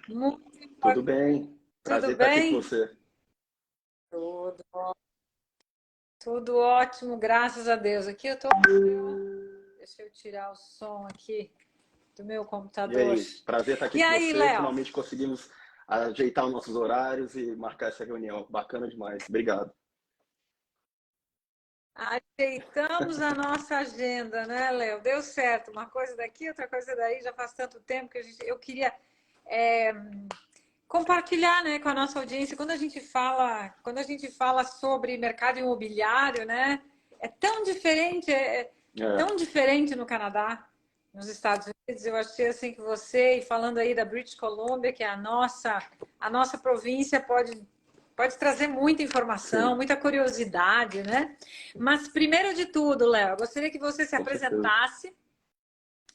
Muito Tudo importante. bem? Tudo Prazer estar aqui com bem? você. Tudo, tudo ótimo, graças a Deus. Aqui eu tô. Deixa eu tirar o som aqui do meu E computador. aí, prazer estar aqui E com aí, você. Léo? Finalmente conseguimos ajeitar os nossos horários e marcar essa reunião. Bacana demais. Obrigado. Ajeitamos a nossa agenda, né, Léo? Deu certo. Uma coisa daqui, outra coisa daí. Já faz tanto tempo que eu queria é, compartilhar, né, com a nossa audiência. Quando a gente fala sobre mercado imobiliário, né, é tão diferente, é É, tão diferente no Canadá, nos Estados Unidos. Eu achei assim que você, e falando aí da British Columbia, que é a nossa província, pode trazer muita informação, sim, muita curiosidade, né? Mas primeiro de tudo, Léo, eu gostaria que você se com certeza. apresentasse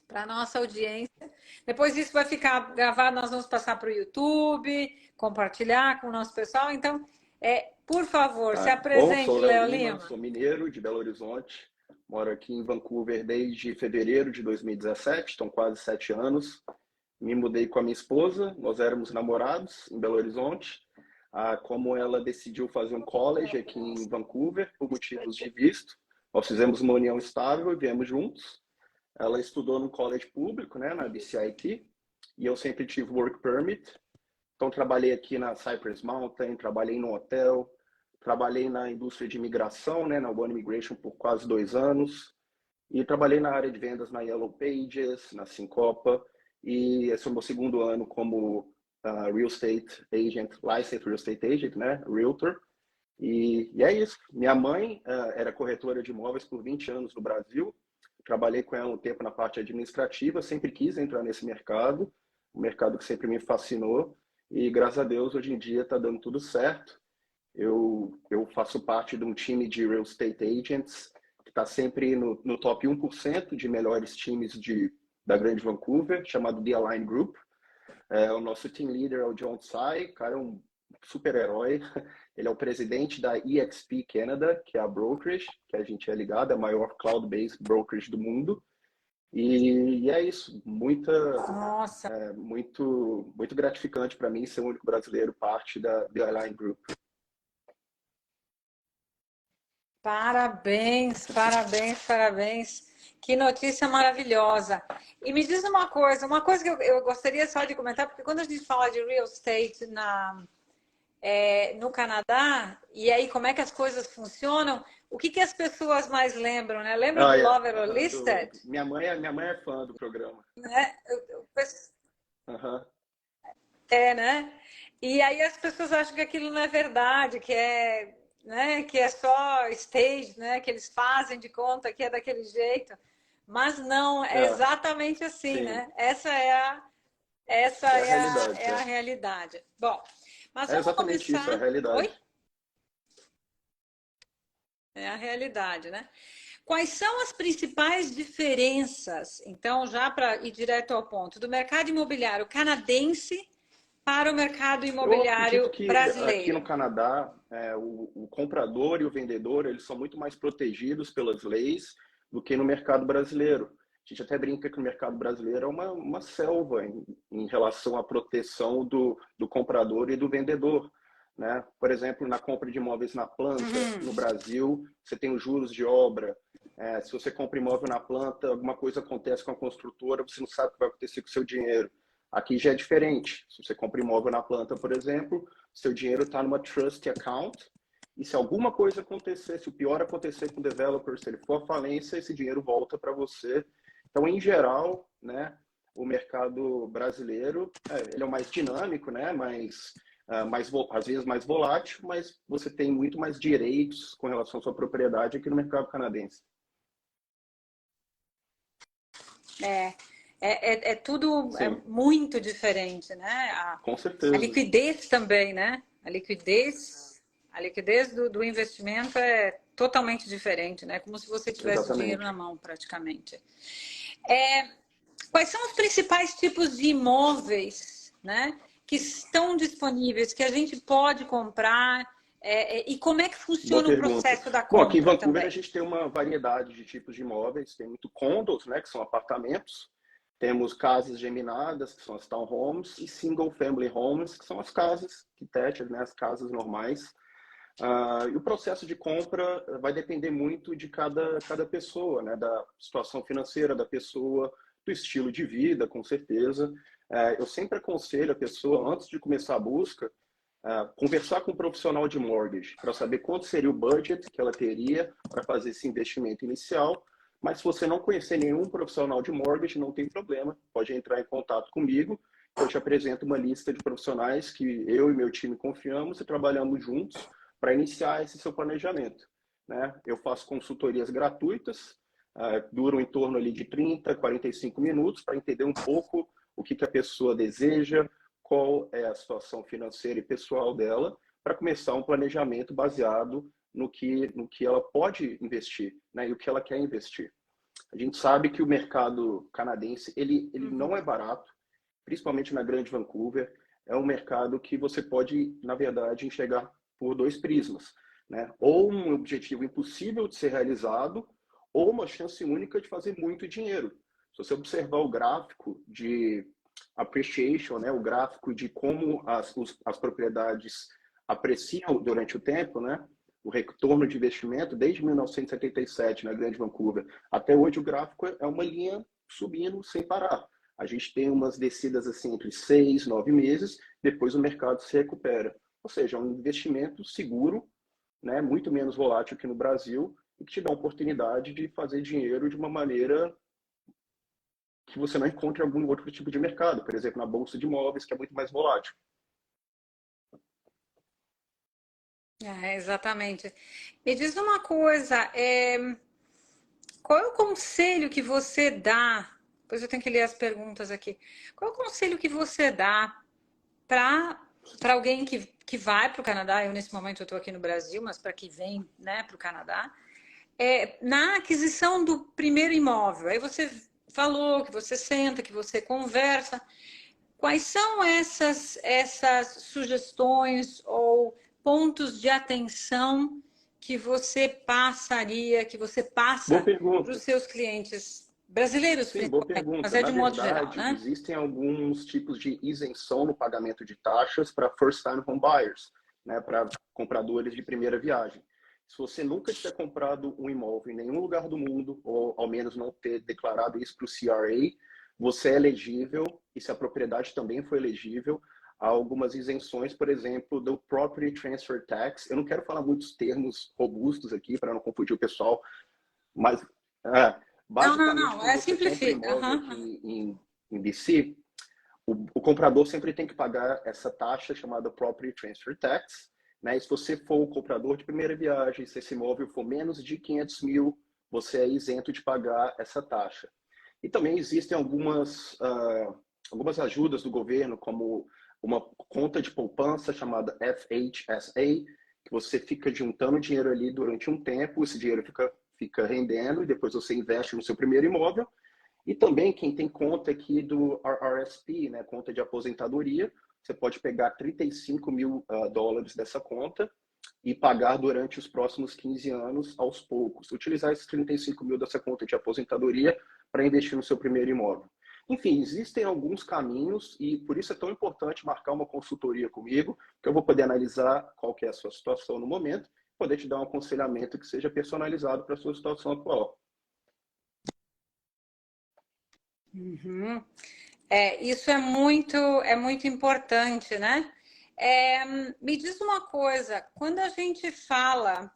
para a nossa audiência. Depois isso vai ficar gravado, nós vamos passar para o YouTube, compartilhar com o nosso pessoal. Então, por favor, se Tá. Bom, sou o apresente, Léo Léo Lima, Lima. sou mineiro de Belo Horizonte. Moro aqui em Vancouver desde fevereiro de 2017, estão quase 7 anos. Me mudei com a minha esposa, nós éramos namorados em Belo Horizonte. Como ela decidiu fazer um college aqui em Vancouver, por motivos de visto, nós fizemos uma união estável e viemos juntos. Ela estudou no college público, né, na BCIT, e eu sempre tive work permit. Então, trabalhei aqui na Cypress Mountain, trabalhei no hotel, trabalhei na indústria de imigração, né, na One Immigration por quase 2 anos. E trabalhei na área de vendas na Yellow Pages, na Sincopa, e esse é o meu segundo ano como Real Estate Agent, Licensed Real Estate Agent, né? Realtor. E é isso. Minha mãe era corretora de imóveis por 20 anos no Brasil. Trabalhei com ela um tempo na parte administrativa, sempre quis entrar nesse mercado, um mercado que sempre me fascinou. E graças a Deus, hoje em dia está dando tudo certo. Eu faço parte de um time de real estate agents que está sempre no top 1% de melhores times da Grande Vancouver, chamado The Align Group. O nosso team leader é o John Tsai, o cara é um super-herói. Ele é o presidente da EXP Canada, que é a brokerage, que a gente é ligado, é a maior cloud-based brokerage do mundo. E é isso, Nossa, muito gratificante para mim ser o único brasileiro parte da The Align Group. parabéns, parabéns, parabéns. Que notícia maravilhosa. E me diz uma coisa que eu gostaria só de comentar, porque quando a gente fala de real estate no Canadá, e aí como é que as coisas funcionam, o que as pessoas mais lembram, né? Lembram Ah, do é. Love It or Listed? Minha mãe é fã do programa. Né? Aham. Né? E aí as pessoas acham que aquilo não é verdade, né, que é só stage, né, que eles fazem de conta que é daquele jeito. Mas não, é É, exatamente assim, sim. né? Essa É a é a, realidade, é a realidade. Bom, mas é vamos exatamente isso, é a começar. Oi? realidade. É a realidade, né? Quais são as principais diferenças, então, já para ir direto ao ponto, do mercado imobiliário canadense para o mercado Eu acredito imobiliário que aqui no brasileiro? Canadá, o comprador e o vendedor, eles são muito mais protegidos pelas leis do que no mercado brasileiro. A gente até brinca que o mercado brasileiro é uma selva em relação à proteção do comprador e do vendedor. Né? Por exemplo, na compra de imóveis na planta, Uhum. no Brasil, você tem os juros de obra. Se você compra imóvel na planta, alguma coisa acontece com a construtora, você não sabe o que vai acontecer com o seu dinheiro. Aqui já é diferente. Se você compra imóvel na planta, por exemplo, seu dinheiro está numa trust account, e se alguma coisa acontecer, se o pior acontecer com o developer, se ele for à falência, esse dinheiro volta para você. Então, em geral, né, o mercado brasileiro, ele é o mais dinâmico, né, às vezes mais volátil, mas você tem muito mais direitos com relação à sua propriedade aqui no mercado canadense. É, é tudo Sim, muito diferente, né? com A certeza. liquidez também, né? A liquidez do investimento é totalmente diferente, né? Como se você tivesse o dinheiro na Exatamente. mão, praticamente. Quais são os principais tipos de imóveis, né, que estão disponíveis, que a gente pode comprar, e como é que Boa funciona o pergunta. processo da Bom, aqui em compra Vancouver a também? gente tem uma variedade de tipos de imóveis, tem muito condos, né, que são apartamentos. Temos casas geminadas, que são as townhomes, e single family homes, que são as casas detached, né, as casas normais. E o processo de compra vai depender muito de cada pessoa, né, da situação financeira da pessoa, do estilo de vida, com certeza. Eu sempre aconselho a pessoa, antes de começar a busca, conversar com um profissional de mortgage para saber quanto seria o budget que ela teria para fazer esse investimento inicial. Mas se você não conhecer nenhum profissional de mortgage, não tem problema, pode entrar em contato comigo. Eu te apresento uma lista de profissionais que eu e meu time confiamos e trabalhamos juntos para iniciar esse seu planejamento, né? Eu faço consultorias gratuitas, duram em torno ali de 30, 45 minutos para entender um pouco o que a pessoa deseja, qual é a situação financeira e pessoal dela, para começar um planejamento baseado no que ela pode investir, né, e o que ela quer investir. A gente sabe que o mercado canadense ele não é barato, principalmente na Grande Vancouver. É um mercado que você pode, na verdade, enxergar por dois prismas, né? Ou um objetivo impossível de ser realizado, ou uma chance única de fazer muito dinheiro. Se você observar o gráfico de appreciation, né, o gráfico de como as propriedades apreciam durante o tempo, né, o retorno de investimento desde 1977 na Grande Vancouver até hoje, o gráfico é uma linha subindo sem parar. A gente tem umas descidas assim entre 6, 9 meses, depois o mercado se recupera. Ou seja, é um investimento seguro, né, muito menos volátil que no Brasil, e que te dá a oportunidade de fazer dinheiro de uma maneira que você não encontra em algum outro tipo de mercado, por exemplo, na bolsa de imóveis, que é muito mais volátil. Exatamente. Me diz uma coisa, qual é o conselho que você dá? Depois eu tenho que ler as perguntas aqui. Qual é o conselho que você dá para alguém que vai para o Canadá? Eu, nesse momento, eu estou aqui no Brasil, mas para que vem, né, para o Canadá, na aquisição do primeiro imóvel. Aí você falou que você senta, que você conversa. Quais são essas sugestões ou pontos de atenção que você passaria, que você Boa passa para os pergunta. seus clientes brasileiros, Sim, boa principalmente, mas pergunta. é Na de modo geral, verdade, né? existem alguns tipos de isenção no pagamento de taxas para first-time home buyers, né, para compradores de primeira viagem. Se você nunca tiver comprado um imóvel em nenhum lugar do mundo, ou ao menos não ter declarado isso para o CRA, você é elegível, e se a propriedade também for elegível, há algumas isenções, por exemplo, do Property Transfer Tax. Eu não quero falar muitos termos robustos aqui para não confundir o pessoal, mas Não, não, basicamente, não, quando você compra simplifica. imóvel aqui em BC, o comprador sempre tem que pagar essa taxa chamada Property Transfer Tax, né? E se você for o comprador de primeira viagem, se esse imóvel for menos de 500 mil, você é isento de pagar essa taxa. E também existem algumas ajudas do governo, como uma conta de poupança chamada FHSA, que você fica juntando dinheiro ali durante um tempo, esse dinheiro fica rendendo e depois você investe no seu primeiro imóvel. E também quem tem conta aqui do RRSP, né, conta de aposentadoria, você pode pegar 35 mil dólares dessa conta e pagar durante os próximos 15 anos aos poucos. Utilizar esses 35 mil dessa conta de aposentadoria para investir no seu primeiro imóvel. Enfim, existem alguns caminhos e por isso é tão importante marcar uma consultoria comigo, que eu vou poder analisar qual que é a sua situação no momento, poder te dar um aconselhamento que seja personalizado para a sua situação atual. Uhum. Isso é muito importante, né? Me diz uma coisa, quando a gente fala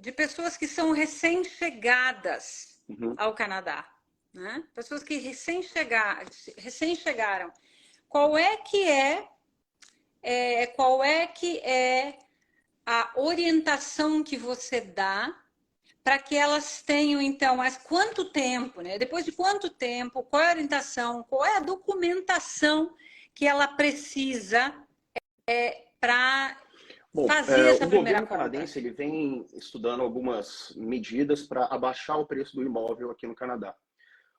de pessoas que são recém-chegadas Uhum. ao Canadá, né? Pessoas que recém chegaram, qual é que é a orientação que você dá para que elas tenham, então, mas quanto tempo, né? Depois de quanto tempo, qual é a orientação, qual é a documentação que ela precisa para Bom, fazer essa o primeira governo compra? canadense ele vem estudando algumas medidas para abaixar o preço do imóvel aqui no Canadá.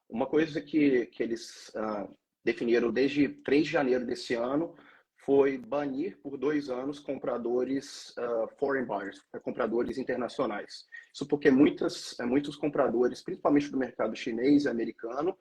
Uma coisa que eles definiram desde 3 de janeiro desse ano foi banir por 2 anos compradores foreign buyers, compradores internacionais. Isso porque muitos compradores, principalmente do mercado chinês e americano,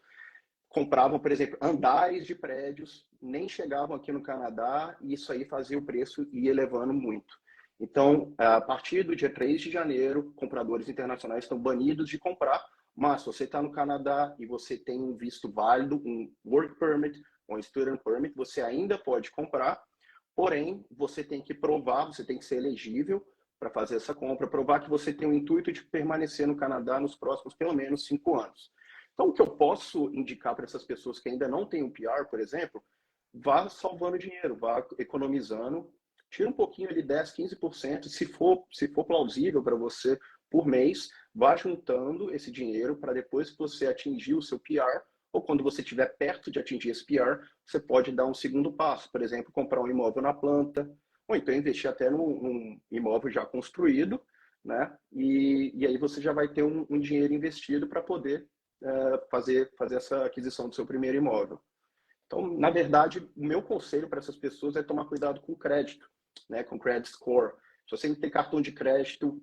compravam, por exemplo, andares de prédios, nem chegavam aqui no Canadá, e isso aí fazia o preço ir elevando muito. Então, a partir do dia 3 de janeiro, compradores internacionais estão banidos de comprar, mas se você está no Canadá e você tem um visto válido, um work permit ou um student permit, você ainda pode comprar, porém, você tem que provar, você tem que ser elegível para fazer essa compra, provar que você tem o intuito de permanecer no Canadá nos próximos, pelo menos, 5 anos. Então, o que eu posso indicar para essas pessoas que ainda não têm o PR, por exemplo, vá salvando dinheiro, vá economizando, tira um pouquinho ali, 10, 15%, se for plausível para você por mês, vá juntando esse dinheiro para depois que você atingir o seu PR, ou quando você estiver perto de atingir esse PR, você pode dar um segundo passo, por exemplo, comprar um imóvel na planta, ou então investir até num imóvel já construído, né? E aí você já vai ter um dinheiro investido para poder fazer essa aquisição do seu primeiro imóvel. Então, na verdade, o meu conselho para essas pessoas é tomar cuidado com o crédito, né, com o credit score. Se você tem cartão de crédito,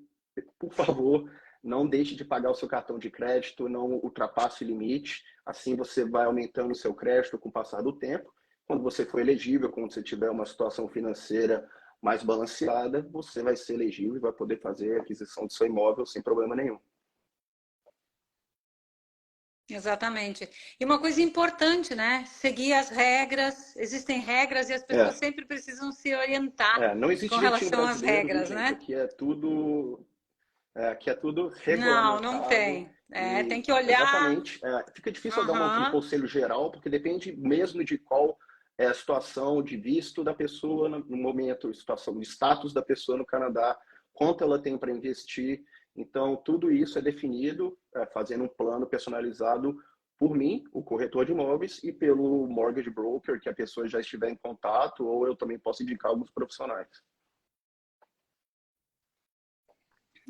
por favor, não deixe de pagar o seu cartão de crédito, não ultrapasse o limite. Assim você vai aumentando o seu crédito com o passar do tempo. Quando você for elegível, quando você tiver uma situação financeira mais balanceada, você vai ser elegível e vai poder fazer a aquisição do seu imóvel sem problema nenhum. Exatamente. E uma coisa importante, né? Seguir as regras. Existem regras e as pessoas É, sempre precisam se orientar não com existe jeitinho relação às brasileiro, viu, regras, gente? né? Aqui é tudo Não, não regulamentado tem. É, tem e, que olhar. exatamente, fica difícil eu dar um Aham. conselho geral, porque depende mesmo de qual é a situação de visto da pessoa no momento, situação de status da pessoa no Canadá, quanto ela tem para investir. Então, tudo isso é definido fazendo um plano personalizado por mim, o corretor de imóveis, e pelo mortgage broker, que a pessoa já estiver em contato, ou eu também posso indicar alguns profissionais.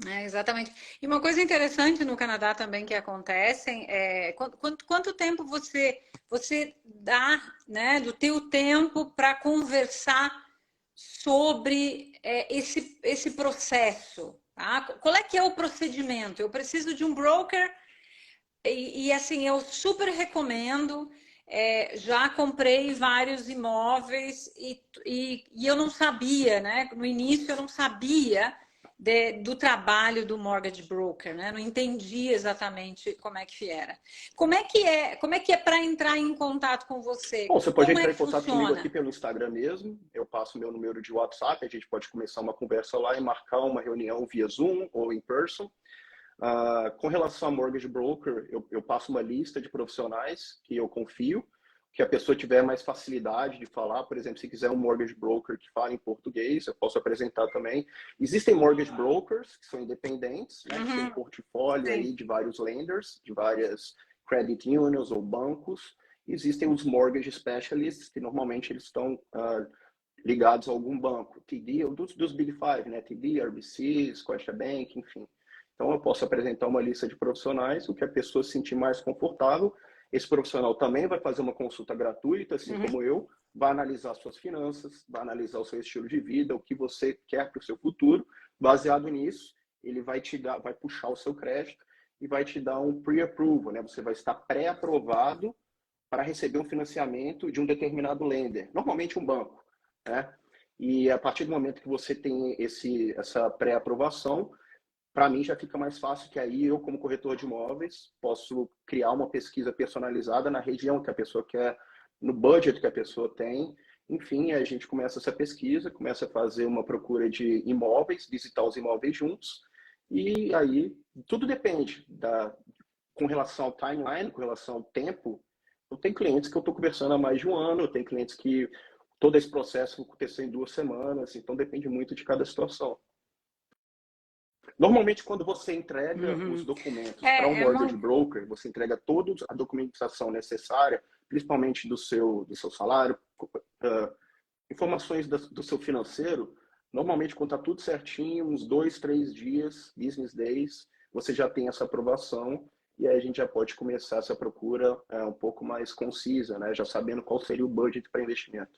É, exatamente. E uma coisa interessante no Canadá também que acontece é quanto tempo você dá, né, do teu tempo para conversar sobre esse processo, tá? Qual é que é o procedimento? Eu preciso de um broker e assim eu super recomendo. Já comprei vários imóveis e eu não sabia, né? No início eu não sabia do trabalho do mortgage broker, né? Não entendi exatamente como é que era. Como é que é para entrar em contato com você? Bom, você pode Como é entrar que em contato comigo aqui funciona? pelo Instagram mesmo. Eu passo meu número de WhatsApp, a gente pode começar uma conversa lá e marcar uma reunião via Zoom ou em person. Com relação a mortgage broker, eu passo uma lista de profissionais que eu confio, que a pessoa tiver mais facilidade de falar. Por exemplo, se quiser um mortgage broker que fala em português, eu posso apresentar também. Existem mortgage brokers que são independentes, né, que têm um Uhum, portfólio sim. aí de vários lenders, de várias credit unions ou bancos. Existem os mortgage specialists, que normalmente eles estão ligados a algum banco, TD, dos Big Five, né? TD, RBC, Scotiabank, enfim. Então, eu posso apresentar uma lista de profissionais, o que a pessoa se sentir mais confortável. Esse profissional também vai fazer uma consulta gratuita, assim Uhum. como eu, vai analisar suas finanças, vai analisar o seu estilo de vida, o que você quer para o seu futuro. Baseado nisso, ele vai te dar, vai puxar o seu crédito e vai te dar um pre-approval, né? Você vai estar pré-aprovado para receber um financiamento de um determinado lender, normalmente um banco, né? E a partir do momento que você tem essa pré-aprovação, para mim já fica mais fácil, que aí eu, como corretor de imóveis, posso criar uma pesquisa personalizada na região que a pessoa quer, no budget que a pessoa tem. Enfim, a gente começa essa pesquisa, começa a fazer uma procura de imóveis, visitar os imóveis juntos, e aí tudo depende com relação ao timeline, com relação ao tempo. Eu tenho clientes que eu estou conversando há mais de um ano, eu tenho clientes que todo esse processo aconteceu em 2 semanas, então depende muito de cada situação. Normalmente, quando você entrega os Uhum. documentos para um É mortgage uma. broker, você entrega toda a documentação necessária, principalmente do seu salário, informações do seu financeiro. Normalmente, quando está tudo certinho, uns 2, 3 dias, business days, você já tem essa aprovação e aí a gente já pode começar essa procura um pouco mais concisa, né? Já sabendo qual seria o budget para investimento.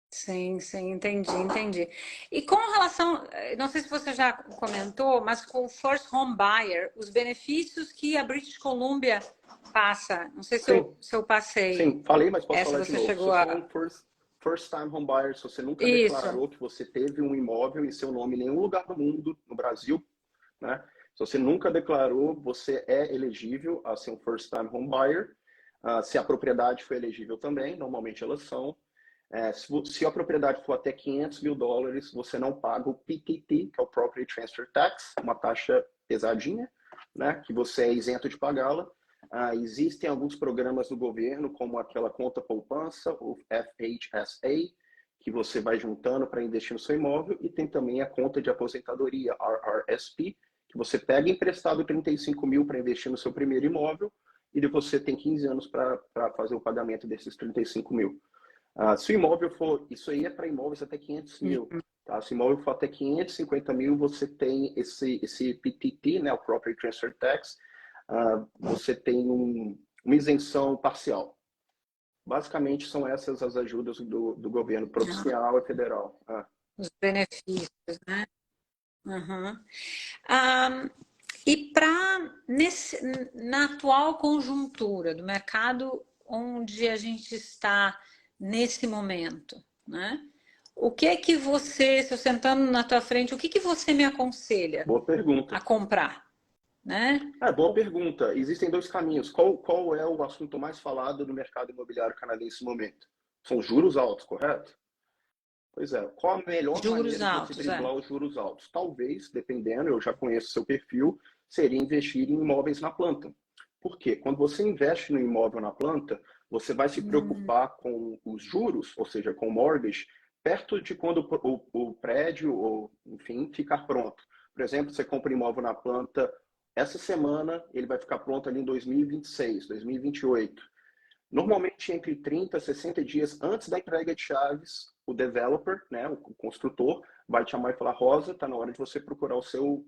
Sim, sim, entendi, entendi. E com relação, não sei se você já comentou, mas com o First Home Buyer, os benefícios que a British Columbia passa, não sei Sim, se eu passei, sim, falei, mas posso se falar de você novo. Se chegou você é um a... first time home buyer, se você nunca Isso. declarou que você teve um imóvel em seu nome em nenhum lugar do mundo, no Brasil, né? Se você nunca declarou, você é elegível a ser um first time home buyer. Se a propriedade for elegível também, normalmente elas são. Se a propriedade for até US$ 500 mil, você não paga o PTT, que é o Property Transfer Tax, uma taxa pesadinha, né, que você é isento de pagá-la. Existem alguns programas do governo, como aquela conta poupança, o FHSA, que você vai juntando para investir no seu imóvel, e tem também a conta de aposentadoria, RRSP, que você pega emprestado 35 mil para investir no seu primeiro imóvel, e depois você tem 15 anos para fazer o pagamento desses 35 mil. Se o imóvel for, isso aí é para imóveis até 500 mil, tá? Se o imóvel for até 550 mil, você tem esse PTT, né, o Property Transfer Tax, você tem uma isenção parcial. Basicamente, são essas as ajudas do governo provincial e federal. Os benefícios, né? Uhum. Ah, e na atual conjuntura do mercado onde a gente está nesse momento, né? O que é que você, se eu sentando na tua frente, o que que você me aconselha Boa pergunta. a comprar, né? Boa pergunta. Existem dois caminhos. Qual é o assunto mais falado no mercado imobiliário canadense no momento? São juros altos, correto? Pois é. Qual a melhor Juros maneira de você altos, é. driblar os juros altos? Talvez, dependendo, eu já conheço seu perfil, seria investir em imóveis na planta. Por quê? Quando você investe no imóvel na planta, você vai se preocupar com os juros, ou seja, com o mortgage, perto de quando o prédio, ou enfim, ficar pronto. Por exemplo, você compra um imóvel na planta essa semana, ele vai ficar pronto ali em 2026, 2028. Normalmente, entre 30 e 60 dias antes da entrega de chaves, o developer, né, o construtor, vai te chamar e falar: Rosa, está na hora de você procurar o seu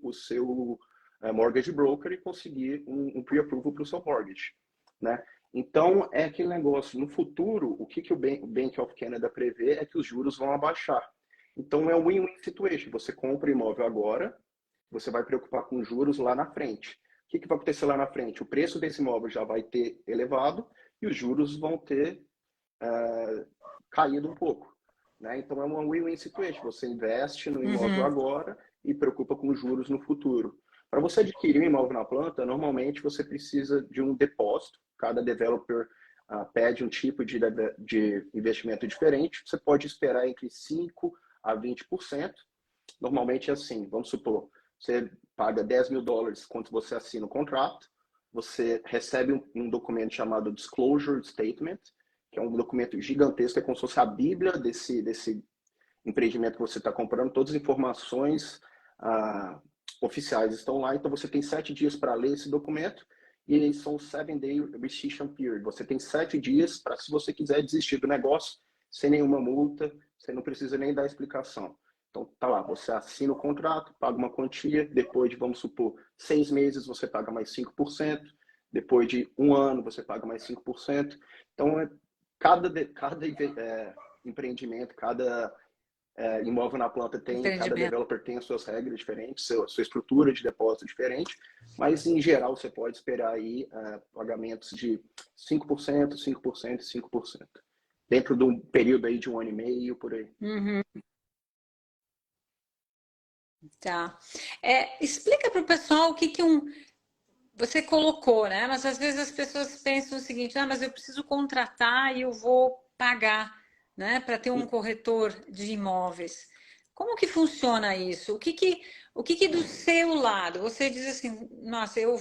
mortgage broker e conseguir um pre-approval para o seu mortgage. Né? Então, é aquele negócio. No futuro, o que o Bank of Canada prevê é que os juros vão abaixar. Então, é um win-win situation. Você compra o imóvel agora, você vai preocupar com juros lá na frente. O que vai acontecer lá na frente? O preço desse imóvel já vai ter elevado e os juros vão ter caído um pouco. Né? Então é uma win-win situation. Você investe no imóvel Uhum. agora e preocupa com juros no futuro. Para você adquirir um imóvel na planta, normalmente você precisa de um depósito. Cada developer pede um tipo de investimento diferente. Você pode esperar entre 5% a 20%. Normalmente é assim, vamos supor, você paga US$ 10 mil quando você assina o contrato, você recebe um documento chamado Disclosure Statement, que é um documento gigantesco, é como se fosse a bíblia desse empreendimento que você está comprando, todas as informações oficiais estão lá, então você tem 7 dias para ler esse documento, e eles são 7-day rescission period. Você tem 7 dias para, se você quiser desistir do negócio, sem nenhuma multa, você não precisa nem dar explicação. Então, tá lá, você assina o contrato, paga uma quantia, depois de, vamos supor, 6 meses, você paga mais 5%, depois de um ano, você paga mais 5%. Então, cada empreendimento, cada imóvel na planta tem, cada Entendimento. developer tem as suas regras diferentes, sua estrutura de depósito diferente, mas em geral você pode esperar aí pagamentos de 5%, 5% e 5%, dentro de um período aí de um ano e meio, por aí. Uhum. Tá. Explica para o pessoal o que que você colocou, né? Mas às vezes as pessoas pensam o seguinte: ah, mas eu preciso contratar e eu vou pagar, né, para ter um corretor de imóveis. Como que funciona isso? O que que do seu lado, você diz assim, nossa, eu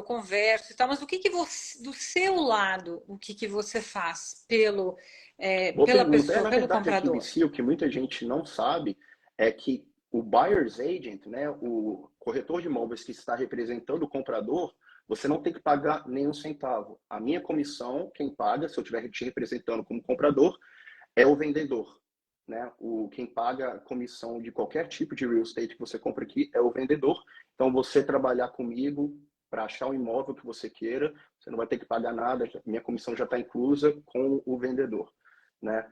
converso e tal, mas o que que você, do seu lado, o que que você faz Boa pela pergunta. pessoa, Na pelo verdade, aqui em comprador? BC, o que muita gente não sabe é que o buyer's agent, né, o corretor de imóveis que está representando o comprador, você não tem que pagar nenhum centavo. A minha comissão, quem paga, se eu estiver te representando como comprador, é o vendedor. Né? Quem paga a comissão de qualquer tipo de real estate que você compra aqui é o vendedor. Então, você trabalhar comigo para achar o imóvel que você queira, você não vai ter que pagar nada, minha comissão já está inclusa com o vendedor. Né?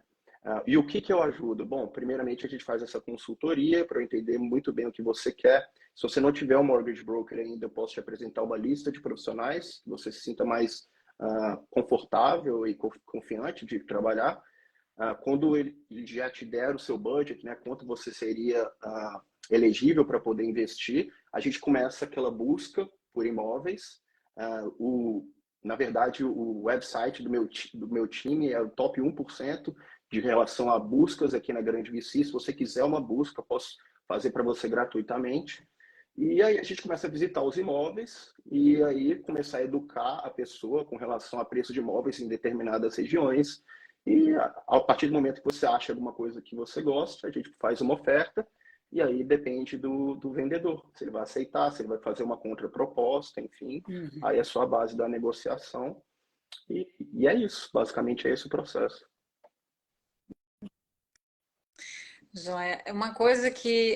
E o que eu ajudo? Bom, primeiramente a gente faz essa consultoria para eu entender muito bem o que você quer. Se você não tiver um mortgage broker ainda, eu posso te apresentar uma lista de profissionais que você se sinta mais confortável e confiante de trabalhar. Quando ele já te der o seu budget, né, quanto você seria elegível para poder investir, a gente começa aquela busca por imóveis. Na verdade, o website do meu time é o top 1% de relação a buscas aqui na Grande VC. Se você quiser uma busca, eu posso fazer para você gratuitamente. E aí a gente começa a visitar os imóveis e aí começar a educar a pessoa com relação a preço de imóveis em determinadas regiões. E a partir do momento que você acha alguma coisa que você gosta, a gente faz uma oferta e aí depende do vendedor, se ele vai aceitar, se ele vai fazer uma contraproposta, enfim. Aí é só a base da negociação e é isso, basicamente é esse o processo. Joia. É uma coisa que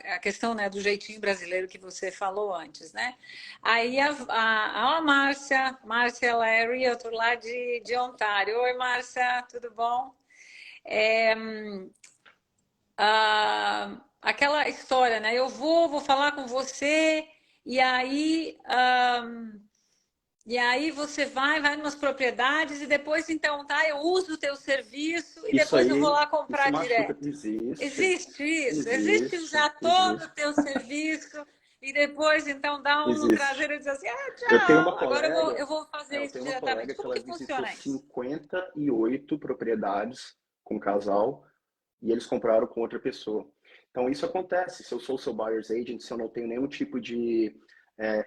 a questão, né, do jeitinho brasileiro que você falou antes, né? Aí a Márcia, ela é realtor lá de Ontário. Oi, Márcia, tudo bom? É, aquela história, né? Eu vou falar com você e aí você vai numas propriedades e depois então, tá? Eu uso o teu serviço e Isso depois eu vou aí, lá isso comprar machuca. direto. Existe, Existe isso, existe existe, usar todo o existe, teu serviço e depois então dar um no existe. traseiro e dizer assim, Eu tenho tchau, uma agora colega, eu vou fazer eu isso tenho uma diretamente. colega que Como ela que visitou funciona isso? 58 propriedades com casal e eles compraram com outra pessoa. Então isso acontece. Se eu sou seu buyer's agent, se eu não tenho nenhum tipo de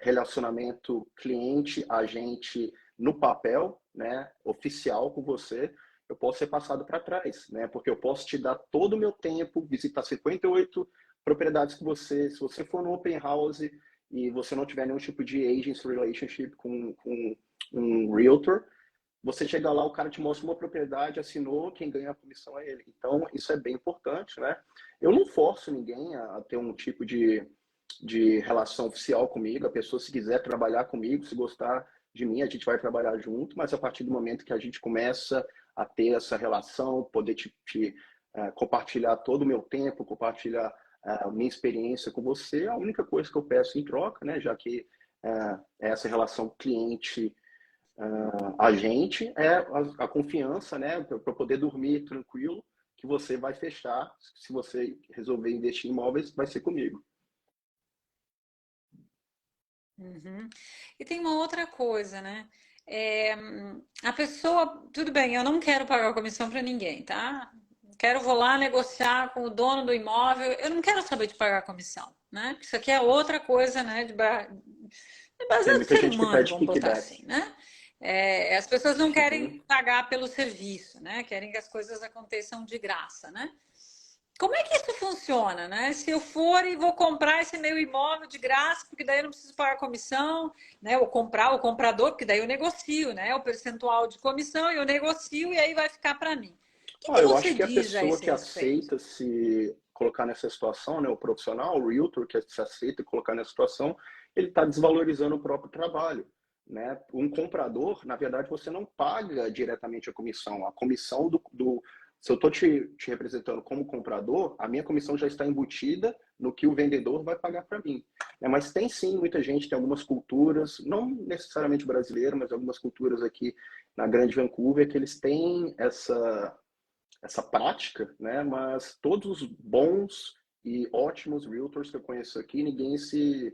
relacionamento cliente-agente no papel, né, oficial com você, eu posso ser passado para trás, né? Porque eu posso te dar todo o meu tempo, visitar 58 propriedades com você. Se você for no open house e você não tiver nenhum tipo de agency relationship com um realtor, você chega lá, o cara te mostra uma propriedade, assinou, quem ganha a comissão é ele. Então, isso é bem importante, né? Eu não forço ninguém a ter um tipo de relação oficial comigo. A pessoa, se quiser trabalhar comigo, se gostar de mim, a gente vai trabalhar junto, mas a partir do momento que a gente começa a ter essa relação, poder compartilhar todo o meu tempo, compartilhar a minha experiência com você, a única coisa que eu peço em troca, né, já que é essa relação cliente a gente é a confiança, né, para poder dormir tranquilo, que você vai fechar. Se você resolver investir em imóveis, vai ser comigo. Uhum. E tem uma outra coisa, né? É, a pessoa, tudo bem, eu não quero pagar comissão para ninguém, tá? Vou lá negociar com o dono do imóvel, eu não quero saber de pagar comissão, né? Isso aqui é outra coisa, né? É Tem baseado no muita ser gente que humano, pede vamos botar kickback. assim, né? As pessoas não Uhum. querem pagar pelo serviço, né? Querem que as coisas aconteçam de graça, né? Como é que isso funciona, né? Se eu for e vou comprar esse meu imóvel de graça, porque daí eu não preciso pagar comissão, né? Ou comprar o comprador, porque daí eu negocio, né? O percentual de comissão eu negocio e aí vai ficar para mim. O que Eu você acho que a diz a pessoa esse que respeito? aceita se colocar nessa situação, né, o profissional, o realtor que se aceita colocar nessa situação, ele está desvalorizando o próprio trabalho. Né? Um comprador, na verdade, você não paga diretamente a comissão. A comissão se eu estou te representando como comprador, a minha comissão já está embutida no que o vendedor vai pagar para mim. Mas tem sim muita gente, tem algumas culturas, não necessariamente brasileiro, mas algumas culturas aqui na Grande Vancouver, que eles têm essa prática, né? Mas todos os bons e ótimos realtors que eu conheço aqui, ninguém se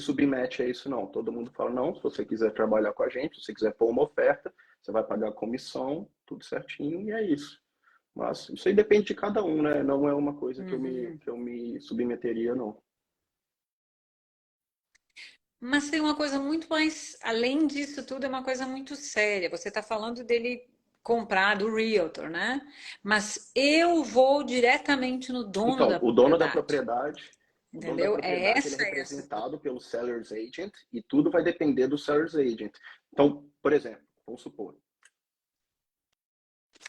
submete a isso, não. Todo mundo fala, não, se você quiser trabalhar com a gente, se você quiser pôr uma oferta, você vai pagar a comissão, tudo certinho, e é isso. Mas isso aí depende de cada um, né? Não é uma coisa Uhum. que eu me submeteria, não. Mas tem uma coisa muito mais, além disso tudo, é uma coisa muito séria. Você está falando dele comprar do realtor, né? Mas eu vou diretamente no dono Então, da propriedade, o dono da entendeu? É propriedade, ele é essa. representado pelo seller's agent e tudo vai depender do seller's agent. Então, por exemplo, vamos supor,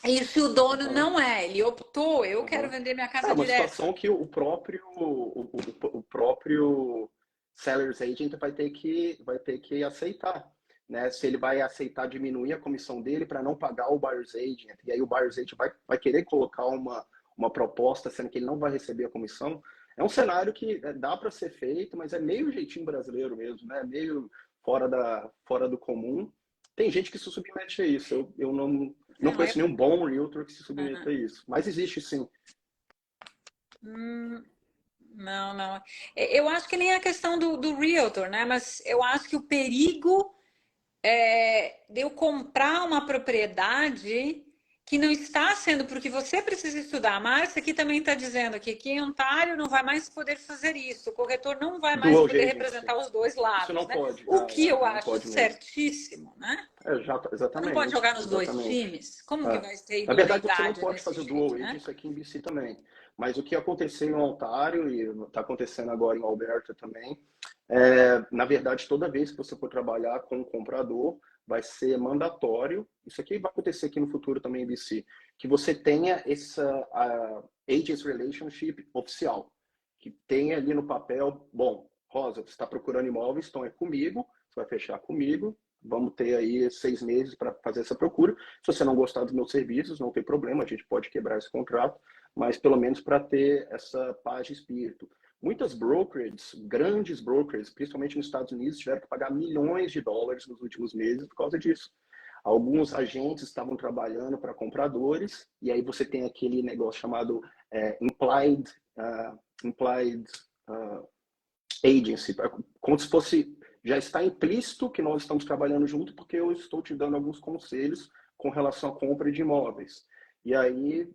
E se o pode dono falar. não é, ele optou, eu quero Uhum. vender minha É casa uma direto. situação que o próprio seller's agent vai ter que aceitar. né, se ele vai aceitar diminuir a comissão dele para não pagar o buyer's agent, e aí o buyer's agent vai querer colocar uma proposta sendo que ele não vai receber a comissão. É um cenário que dá para ser feito, mas é meio jeitinho brasileiro mesmo, né? Meio fora do comum. Tem gente que se submete a isso. Eu não Não, conheço nenhum bom realtor que se submeta a Aham. isso. Mas existe sim. Hum, não, não. Eu acho que nem a questão do realtor, né? Mas eu acho que o perigo de eu comprar uma propriedade que não está sendo, porque você precisa estudar. A Márcia aqui também está dizendo que em Ontário não vai mais poder fazer isso, o corretor não vai mais Dual poder agency. representar os dois Isso lados, não né? pode. O que eu Não acho pode mesmo. certíssimo, né? Você não pode Exatamente, jogar nos dois exatamente. times? Como que É. vai ter Na verdade, você não idoneidade pode desse fazer o dual jeito, né? agents aqui em BC também. Mas o que aconteceu em Ontário e está acontecendo agora em Alberta também, na verdade, toda vez que você for trabalhar com um comprador, vai ser mandatório. Isso aqui vai acontecer aqui no futuro também em BC, que você tenha essa agents relationship oficial, que tenha ali no papel, bom, Rosa, você está procurando imóveis, então é comigo, você vai fechar comigo. Vamos ter aí 6 meses para fazer essa procura. Se você não gostar dos meus serviços, não tem problema, a gente pode quebrar esse contrato, mas pelo menos para ter essa paz de espírito. Muitas brokerages, grandes brokerages, principalmente nos Estados Unidos, tiveram que pagar milhões de dólares nos últimos meses por causa disso. Alguns agentes estavam trabalhando para compradores, e aí você tem aquele negócio chamado implied agency, como se fosse, já está implícito que nós estamos trabalhando junto porque eu estou te dando alguns conselhos com relação à compra de imóveis. E aí,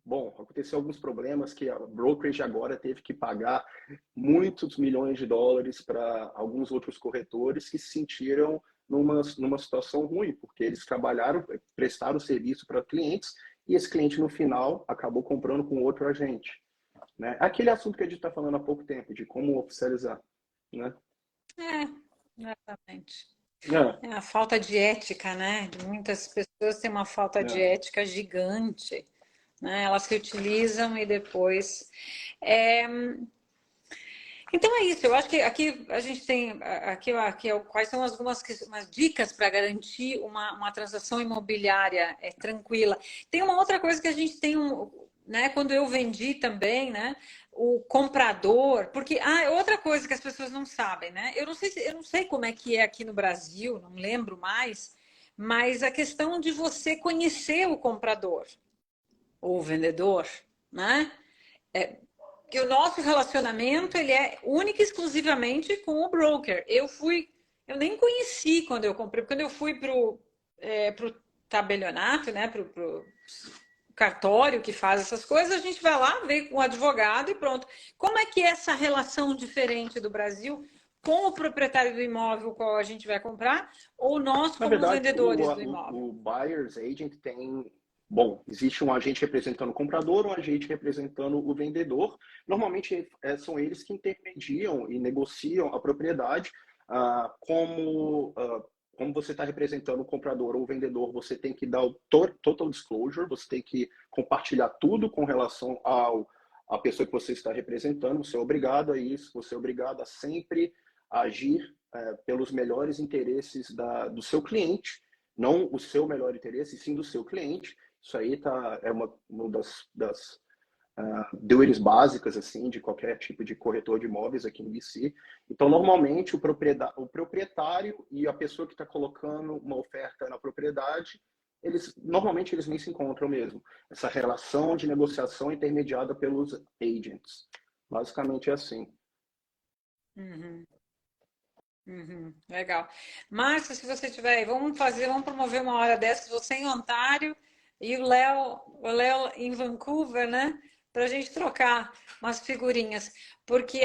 bom, aconteceu alguns problemas que a brokerage agora teve que pagar muitos milhões de dólares para alguns outros corretores que se sentiram numa situação ruim, porque eles trabalharam, prestaram serviço para clientes e esse cliente no final acabou comprando com outro agente. Né? Aquele assunto que a gente está falando há pouco tempo, de como oficializar. Né? É, exatamente. É, É a falta de ética, né? Muitas pessoas têm uma falta de é. ética gigante, né? Elas se utilizam e depois. É, então é isso. Eu acho que aqui a gente tem quais são umas dicas para garantir uma transação imobiliária tranquila. Tem uma outra coisa que a gente tem né? Quando eu vendi também, né? O comprador, porque outra coisa que as pessoas não sabem, né? Eu não sei como é que é aqui no Brasil, não lembro mais, mas a questão de você conhecer o comprador ou o vendedor, né? Que o nosso relacionamento ele é único e exclusivamente com o broker. Eu nem conheci quando eu comprei, quando eu fui pro tabelionato, né, pro cartório que faz essas coisas, a gente vai lá, vê com o advogado e pronto. Como é que é essa relação diferente do Brasil com o proprietário do imóvel qual a gente vai comprar, ou nós Na como verdade, vendedores do imóvel? o buyer's agent tem. Bom, existe um agente representando o comprador, um agente representando o vendedor. Normalmente são eles que intermediam e negociam a propriedade. Como você está representando o comprador ou o vendedor, você tem que dar o total disclosure, você tem que compartilhar tudo com relação à pessoa que você está representando. Você é obrigado a isso, você é obrigado a sempre agir pelos melhores interesses do seu cliente, não o seu melhor interesse, sim do seu cliente. Isso aí é uma das duties básicas assim de qualquer tipo de corretor de imóveis aqui no BC. Então, normalmente, o proprietário e a pessoa que está colocando uma oferta na propriedade, normalmente eles nem se encontram mesmo. Essa relação de negociação é intermediada pelos agents. Basicamente é assim. Uhum. Uhum, legal. Márcia, se você tiver aí, vamos promover uma hora dessas, você em Ontário e o Léo em Vancouver, né? Para a gente trocar umas figurinhas. Porque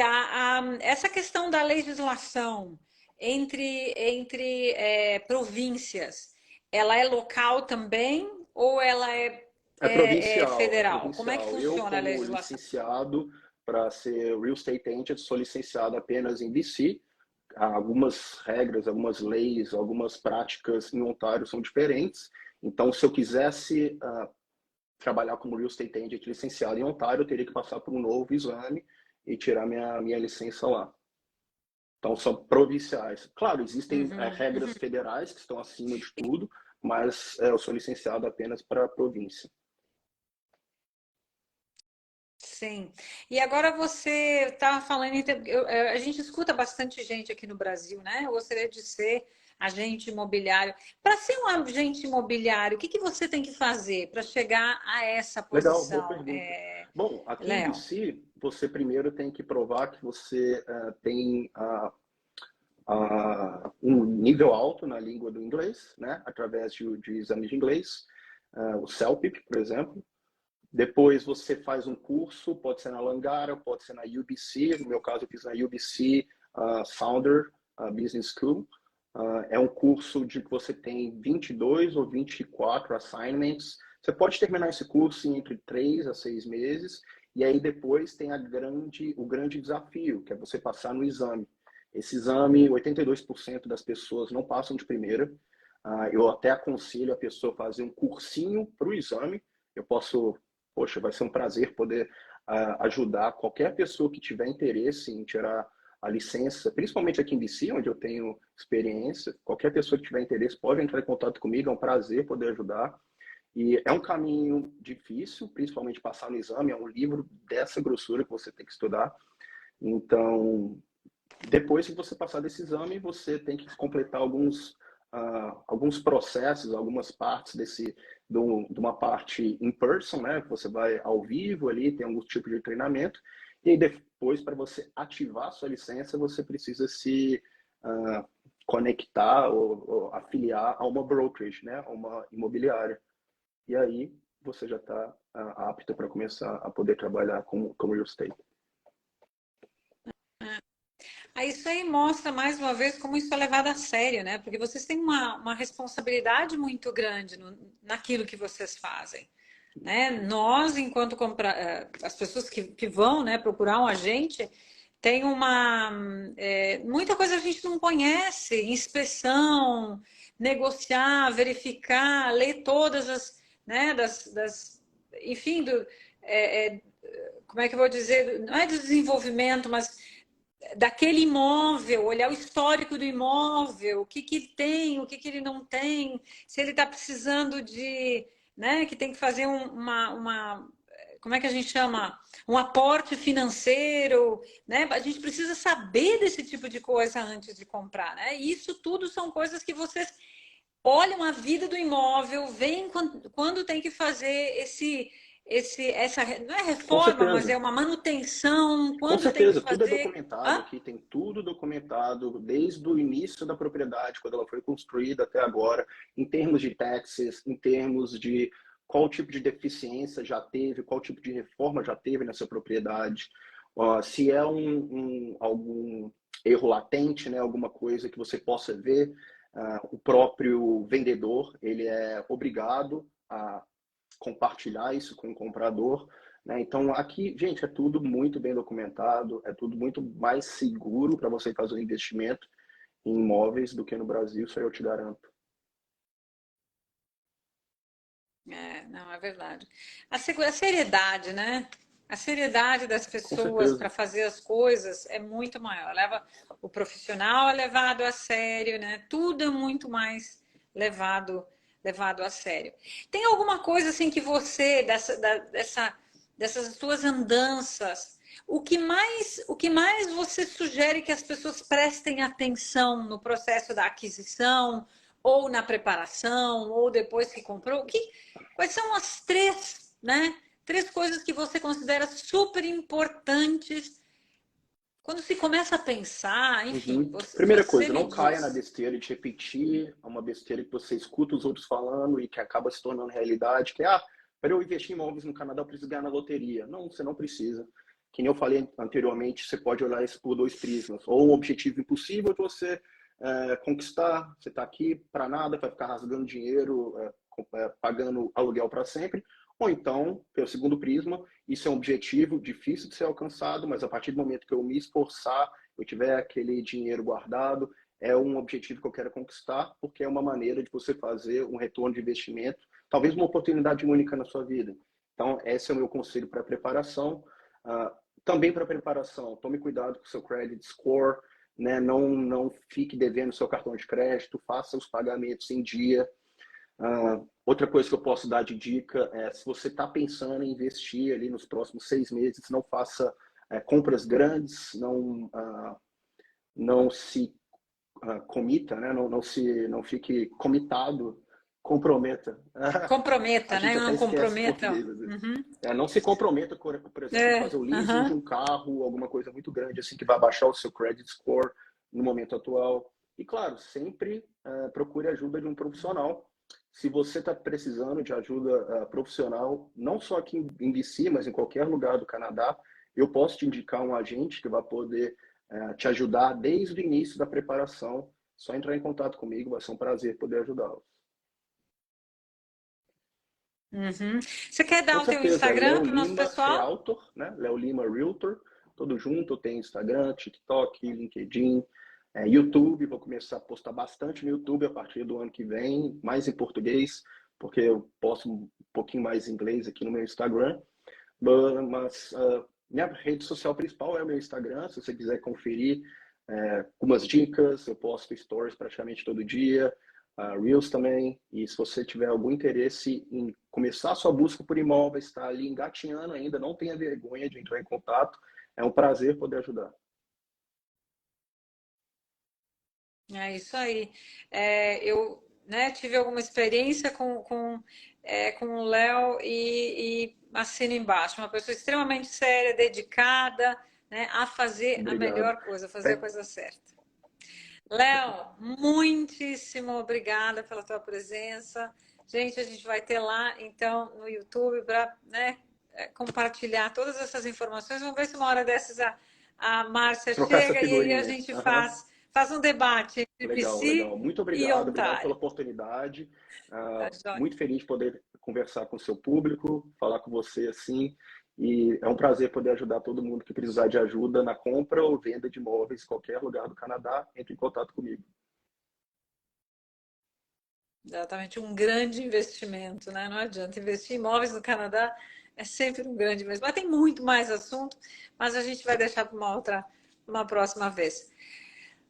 essa questão da legislação entre províncias, ela é local também ou ela É é provincial, é federal? Como é que provincial. Eu, funciona a como legislação? licenciado para ser real estate agent, sou licenciado apenas em BC. Algumas regras, algumas leis, algumas práticas em Ontário são diferentes. Então, se eu quisesse trabalhar como real estate agent licenciado em Ontário, eu teria que passar por um novo exame e tirar minha licença lá. Então, são provinciais. Claro, existem regras Uhum. federais que estão acima de tudo, mas eu sou licenciado apenas para a província. Sim. E agora você estava falando, a gente escuta bastante gente aqui no Brasil, né? Eu gostaria de ser agente imobiliário. Para ser um agente imobiliário, o que que você tem que fazer para chegar a essa Legal, boa posição, pergunta. Bom, aqui em Léo? BC, você primeiro tem que provar que você tem um nível alto na língua do inglês, né? Através de exames de inglês, o CELPIP, por exemplo. Depois você faz um curso, pode ser na Langara, pode ser na UBC. No meu caso, eu fiz na UBC Founder Business School. É um curso de que você tem 22 ou 24 assignments. Você pode terminar esse curso em entre 3 a 6 meses. E aí depois tem o grande desafio, que é você passar no exame. Esse exame, 82% das pessoas não passam de primeira. Eu até aconselho a pessoa a fazer um cursinho para o exame. Eu posso Poxa, vai ser um prazer poder ajudar qualquer pessoa que tiver interesse em tirar a licença, principalmente aqui em BC, onde eu tenho experiência. Qualquer pessoa que tiver interesse pode entrar em contato comigo, é um prazer poder ajudar. E é um caminho difícil, principalmente passar no exame, é um livro dessa grossura que você tem que estudar. Então, depois que você passar desse exame, você tem que completar alguns processos, algumas partes de uma parte in person, né? Que você vai ao vivo ali, tem algum tipo de treinamento. E depois, para você ativar a sua licença, você precisa se conectar ou afiliar a uma brokerage, né? A uma imobiliária. E aí você já está apto para começar a poder trabalhar com real estate. Aí isso aí mostra mais uma vez como isso é levado a sério, né? Porque vocês têm uma responsabilidade muito grande naquilo que vocês fazem, né? Nós, enquanto as pessoas que vão, né, procurar um agente, tem muita coisa a gente não conhece, inspeção, negociar, verificar, ler todas as, né, enfim, como é que eu vou dizer, não é do desenvolvimento, mas daquele imóvel, olhar o histórico do imóvel, o que que ele tem, o que que ele não tem, se ele está precisando de, né, que tem que fazer como é que a gente chama? Um aporte financeiro, né? A gente precisa saber desse tipo de coisa antes de comprar, né? E isso tudo são coisas que vocês olham a vida do imóvel, veem quando tem que fazer não é Com reforma, mas certeza. é uma manutenção, Com quando tem que certeza, tudo é fazer. documentado Hã? aqui, tem tudo documentado desde o início da propriedade, quando ela foi construída até agora, em termos de taxes, em termos de qual tipo de deficiência já teve, qual tipo de reforma já teve nessa propriedade, se é algum erro latente, né, alguma coisa que você possa ver, o próprio vendedor ele é obrigado a compartilhar isso com o comprador, né? Então, aqui, gente, é tudo muito bem documentado, é tudo muito mais seguro para você fazer um investimento em imóveis do que no Brasil, isso aí eu te garanto. Não, é verdade. A seriedade, né? A seriedade das Com pessoas certeza. para fazer as coisas é muito maior. Leva o profissional é levado a sério, né? Tudo é muito mais levado a sério. Tem alguma coisa assim que você dessas suas andanças, o que mais você sugere que as pessoas prestem atenção no processo da aquisição ou na preparação ou depois que comprou? Quais são as três, né? Três coisas que você considera super importantes quando se começa a pensar, enfim, Uhum. Primeira você coisa, me não caia na diz. besteira de repetir uma besteira que você escuta os outros falando e que acaba se tornando realidade, que para eu investir em imóveis no Canadá eu preciso ganhar na loteria. Não, você não precisa. Que nem eu falei anteriormente, você pode olhar isso por dois prismas. Ou um objetivo impossível de você conquistar, você está aqui para nada, vai ficar rasgando dinheiro, pagando aluguel para sempre. Ou então, pelo segundo prisma, isso é um objetivo difícil de ser alcançado, mas a partir do momento que eu me esforçar, eu tiver aquele dinheiro guardado, é um objetivo que eu quero conquistar, porque é uma maneira de você fazer um retorno de investimento, talvez uma oportunidade única na sua vida. Então, esse é o meu conselho para preparação. Também para preparação, tome cuidado com o seu credit score. né? Não fique devendo seu cartão de crédito, faça os pagamentos em dia. Outra coisa que eu posso dar de dica é, se você está pensando em investir ali nos próximos 6 meses, não faça compras grandes, não se comita, né? Não fique comitado, comprometa. A Comprometa, gente né? até Não esquece comprometa. português às vezes. Uhum. Não se comprometa, por exemplo, em fazer o leasing de um carro, alguma coisa muito grande assim que vai baixar o seu credit score no momento atual. E claro, sempre procure ajuda de um profissional. Se você está precisando de ajuda profissional, não só aqui em BC, mas em qualquer lugar do Canadá, eu posso te indicar um agente que vai poder te ajudar desde o início da preparação. Só entrar em contato comigo, vai ser um prazer poder ajudá-los. Uhum. Você quer Com dar o teu certeza, é Instagram Léo para o nosso Lima pessoal? Realtor, né? Léo Lima Realtor, todo junto, tem Instagram, TikTok, LinkedIn, YouTube, vou começar a postar bastante no YouTube a partir do ano que vem, mais em português, porque eu posto um pouquinho mais em inglês aqui no meu Instagram, mas minha rede social principal é o meu Instagram, se você quiser conferir algumas dicas, eu posto stories praticamente todo dia, Reels também, e se você tiver algum interesse em começar a sua busca por imóveis, está ali engatinhando ainda, não tenha vergonha de entrar em contato, é um prazer poder ajudar. É isso aí. Eu, né, tive alguma experiência com o Léo e assino embaixo. Uma pessoa extremamente séria, dedicada, né, a fazer a Obrigado. melhor coisa, fazer a coisa certa. Léo, muitíssimo obrigada pela tua presença. Gente, a gente vai ter lá, então, no YouTube para, né, compartilhar todas essas informações. Vamos ver se uma hora dessas a Márcia Trocar essa chega e aí a figurinha. gente Uhum. faz um debate entre Legal, legal. PC Muito e obrigado pela Ontário. oportunidade. Tá joia? Muito feliz de poder conversar com o seu público, falar com você assim. E é um prazer poder ajudar todo mundo que precisar de ajuda na compra ou venda de imóveis em qualquer lugar do Canadá. Entre em contato comigo. Exatamente, um grande investimento, né? Não adianta investir em imóveis no Canadá, é sempre um grande investimento. Mas tem muito mais assunto, mas a gente vai deixar para uma próxima vez.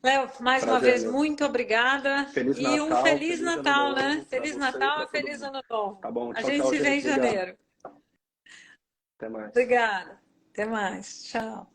Léo, mais uma Prazer é vez, meu. muito obrigada Feliz e um Natal, Feliz feliz Ano Natal, né? Novo para Feliz você e Natal para e todo Feliz mundo. Ano Novo. Tá bom? A Tchau, gente tchau, se vê gente. em Obrigado. janeiro. Até mais. Obrigada. Até mais. Tchau.